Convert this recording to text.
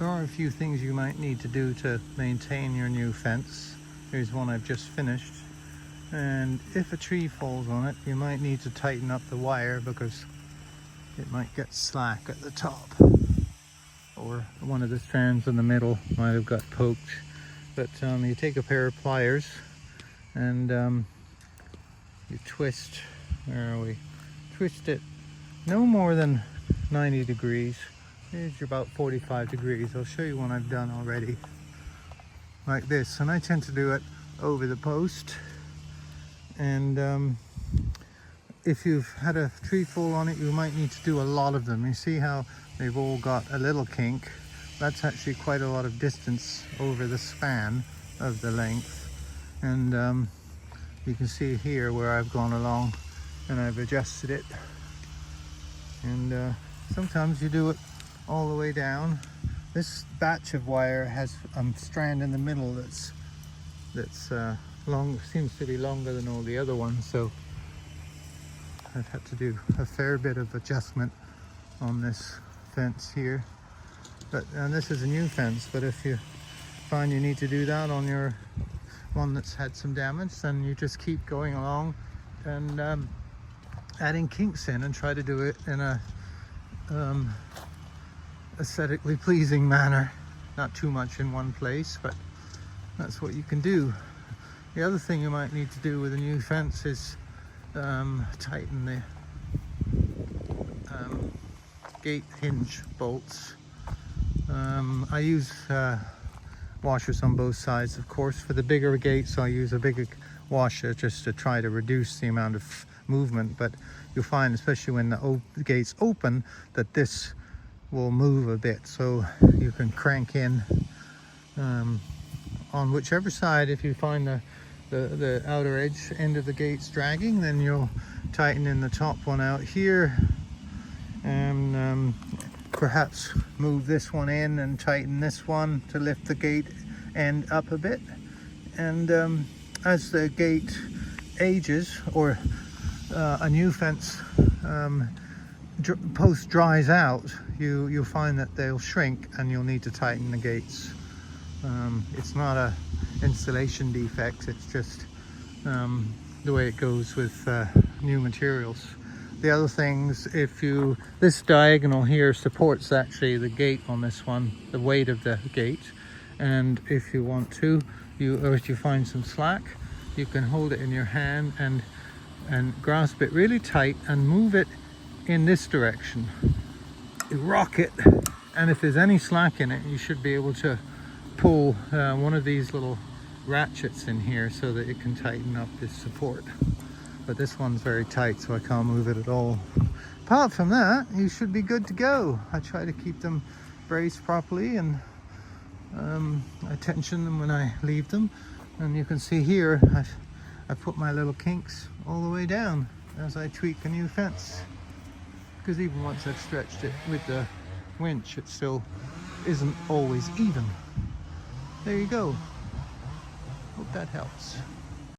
There are a few things you might need to do to maintain your new fence. Here's one I've just finished. And if a tree falls on it, you might need to tighten up the wire because it might get slack at the top. Or one of the strands in the middle might have got poked. But you take a pair of pliers and you twist, where are we? Twist it no more than 90 degrees. Here's about 45 degrees. I'll show you one I've done already. Like this. And I tend to do it over the post. And if you've had a tree fall on it, you might need to do a lot of them. You see how they've all got a little kink? That's actually quite a lot of distance over the span of the length. And you can see here where I've gone along and I've adjusted it. And sometimes you do it all the way down. This batch of wire has a strand in the middle that's long, seems to be longer than all the other ones, so I've had to do a fair bit of adjustment on this fence here. And this is a new fence, but if you find you need to do that on your one that's had some damage, then you just keep going along and adding kinks in and try to do it in a aesthetically pleasing manner. Not too much in one place, but that's what you can do. The other thing you might need to do with a new fence is tighten the gate hinge bolts. I use washers on both sides, of course. For the bigger gates I use a bigger washer just to try to reduce the amount of movement, but you'll find, especially when the gates open, that this will move a bit, so you can crank in on whichever side. If you find the outer edge end of the gates dragging, then you'll tighten in the top one out here and perhaps move this one in and tighten this one to lift the gate end up a bit. And as the gate ages, or a new fence post dries out, you'll find that they'll shrink and you'll need to tighten the gates. It's not a installation defect, it's just the way it goes with new materials. The other things, this diagonal here supports actually the gate on this one, the weight of the gate, and if you want to, or if you find some slack, you can hold it in your hand and grasp it really tight and move it in this direction. You rock it, and if there's any slack in it, you should be able to pull one of these little ratchets in here so that it can tighten up this support. But this one's very tight, so I can't move it at all. Apart from that, you should be good to go. I try to keep them braced properly, and I tension them when I leave them. And you can see here, I put my little kinks all the way down as I tweak a new fence. Because even once I've stretched it with the winch, it still isn't always even. There you go. Hope that helps.